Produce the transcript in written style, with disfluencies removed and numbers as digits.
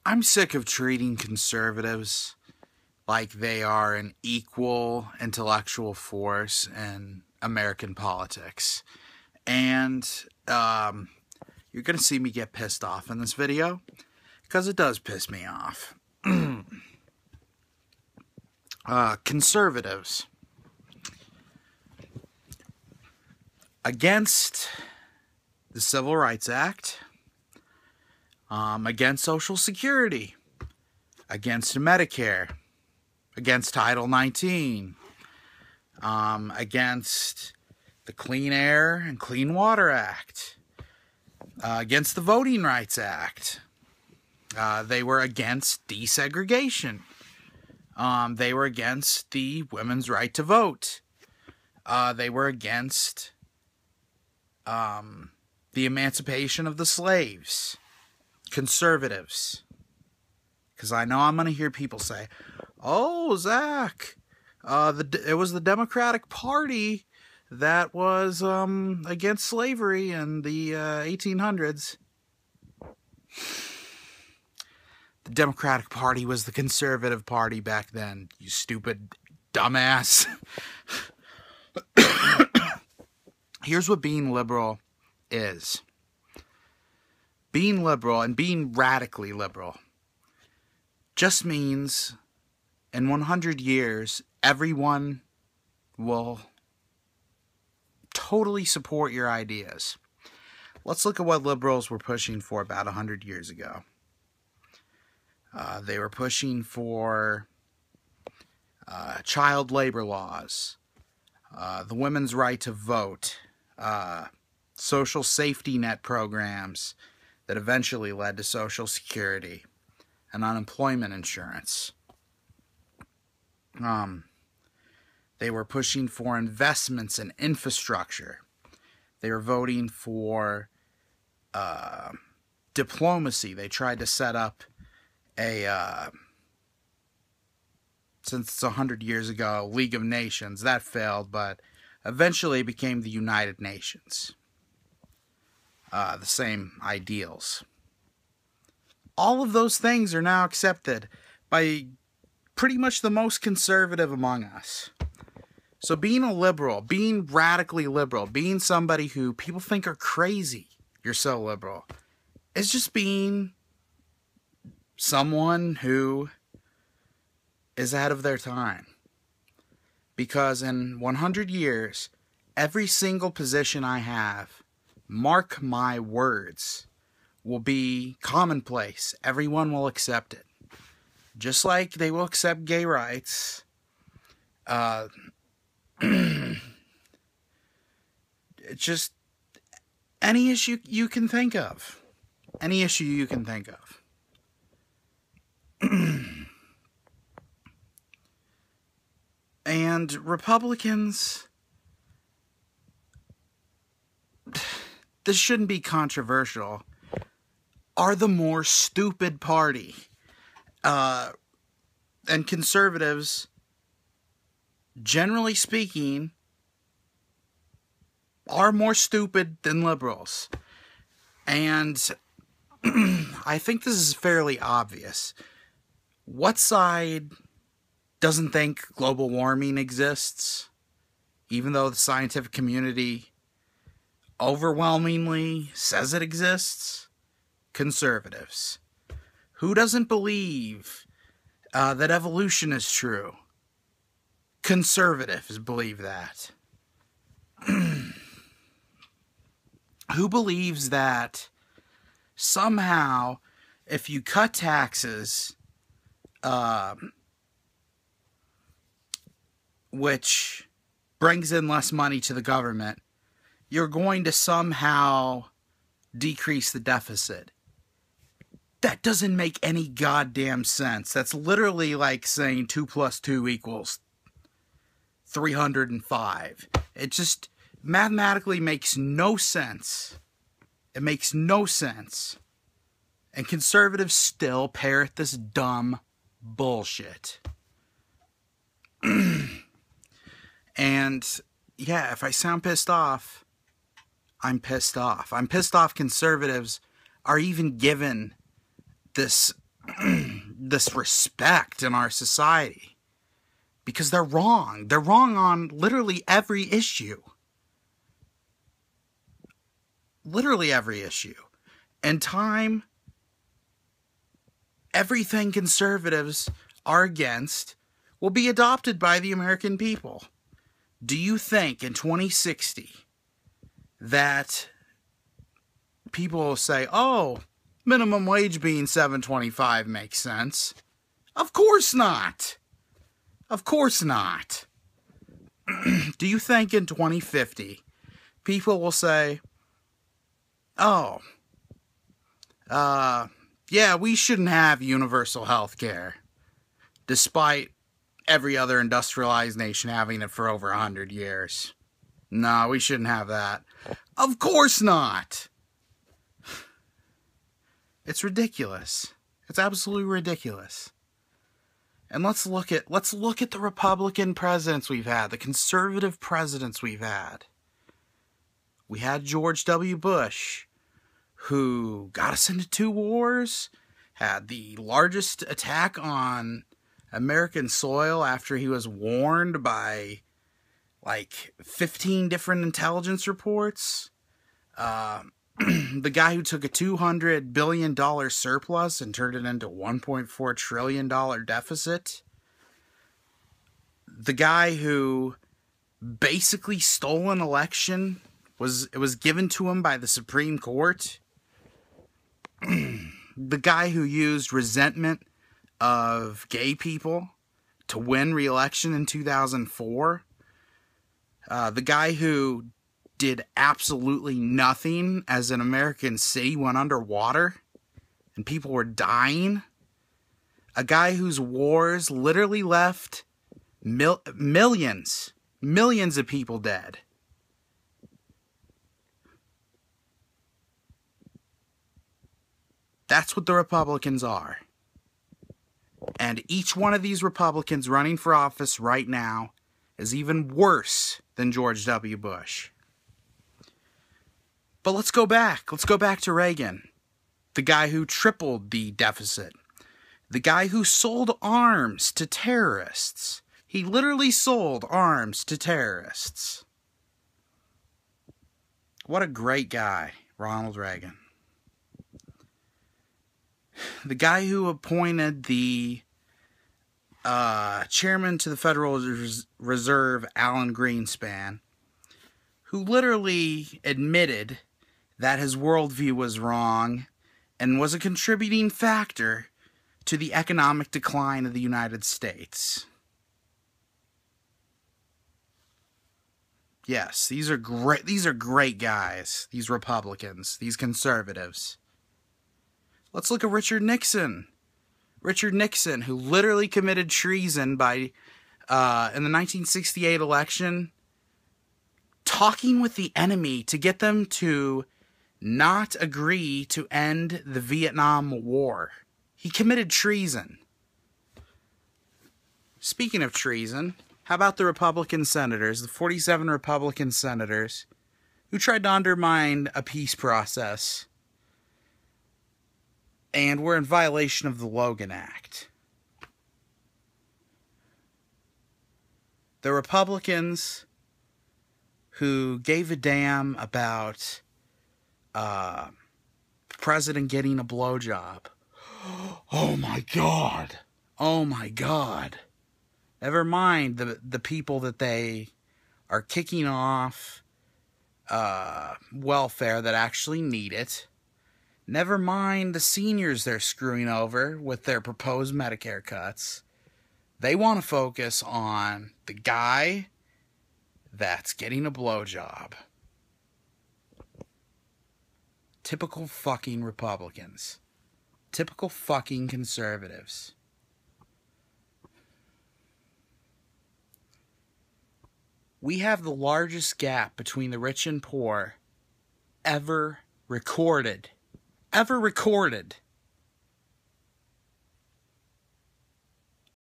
I'm sick of treating conservatives like they are an equal intellectual force in American politics. And you're going to see me get pissed off in this video, because it does piss me off. Conservatives. Against the Civil Rights Act, against Social Security, against Medicare, against Title 19, against the Clean Air and Clean Water Act, against the Voting Rights Act. They were against desegregation. They were against the women's right to vote. They were against the emancipation of the slaves. Conservatives. Because I know I'm going to hear people say, "Oh, Zach, it was the Democratic Party that was against slavery in the 1800s. The Democratic Party was the conservative party back then, you stupid dumbass." Here's what being liberal is. Being liberal, and being radically liberal, just means in 100 years, everyone will totally support your ideas. Let's look at what liberals were pushing for about 100 years ago. They were pushing for child labor laws, the women's right to vote, social safety net programs that eventually led to Social Security and unemployment insurance. They were pushing for investments in infrastructure. They were voting for diplomacy. They tried to set up since it's 100 years ago, League of Nations. That failed, but eventually it became the United Nations. The same ideals. All of those things are now accepted by pretty much the most conservative among us. So being a liberal, being radically liberal, being somebody who people think are crazy, you're so liberal, is just being someone who is ahead of their time. Because in 100 years, every single position I have, mark my words, will be commonplace. Everyone will accept it. Just like they will accept gay rights. It's just any issue you can think of. Any issue you can think of. And Republicans, this shouldn't be controversial, are the more stupid party. And conservatives, generally speaking, are more stupid than liberals. And I think this is fairly obvious. What side doesn't think global warming exists, even though the scientific community overwhelmingly says it exists? Conservatives. Who doesn't believe that evolution is true? Conservatives believe that. Who believes that somehow, if you cut taxes, which brings in less money to the government, you're going to somehow decrease the deficit? That doesn't make any goddamn sense. That's literally like saying 2 + 2 = 305. It just mathematically makes no sense. It makes no sense. And conservatives still parrot this dumb bullshit. And yeah, if I sound pissed off, I'm pissed off. I'm pissed off conservatives are even given this this respect in our society. Because they're wrong. They're wrong on literally every issue. Literally every issue. In time, everything conservatives are against will be adopted by the American people. Do you think in 2060 that people will say, oh, minimum wage being $7.25 makes sense? Of course not. Of course not. Do you think in 2050 people will say, oh, yeah, we shouldn't have universal health care, despite every other industrialized nation having it for over 100 years? No, we shouldn't have that. Of course not. It's ridiculous. It's absolutely ridiculous. And let's look at the Republican presidents we've had, the conservative presidents we've had. We had George W. Bush, who got us into 2 wars, had the largest attack on American soil after he was warned by like 15 different intelligence reports. The guy who took a $200 billion surplus and turned it into a $1.4 trillion deficit. The guy who basically stole an election. It was given to him by the Supreme Court. The guy who used resentment of gay people to win re-election in 2004. The guy who did absolutely nothing as an American city went underwater and people were dying. A guy whose wars literally left millions of people dead. That's what the Republicans are. And each one of these Republicans running for office right now is even worse than George W. Bush. But let's go back. Let's go back to Reagan, the guy who tripled the deficit, the guy who sold arms to terrorists. He literally sold arms to terrorists. What a great guy, Ronald Reagan. The guy who appointed the chairman to the Federal Reserve, Alan Greenspan, who literally admitted that his worldview was wrong and was a contributing factor to the economic decline of the United States. Yes, these are great guys, these Republicans, these conservatives. Let's look at Richard Nixon. Richard Nixon, who literally committed treason by, in the 1968 election, talking with the enemy to get them to not agree to end the Vietnam War. He committed treason. Speaking of treason, how about the Republican senators, the 47 Republican senators, who tried to undermine a peace process and were in violation of the Logan Act? The Republicans who gave a damn about president getting a blowjob. Oh my God. Oh my God. Never mind the people that they are kicking off welfare that actually need it. Never mind the seniors they're screwing over with their proposed Medicare cuts. They want to focus on the guy that's getting a blowjob. Typical fucking Republicans. Typical fucking conservatives. We have the largest gap between the rich and poor ever recorded. Ever recorded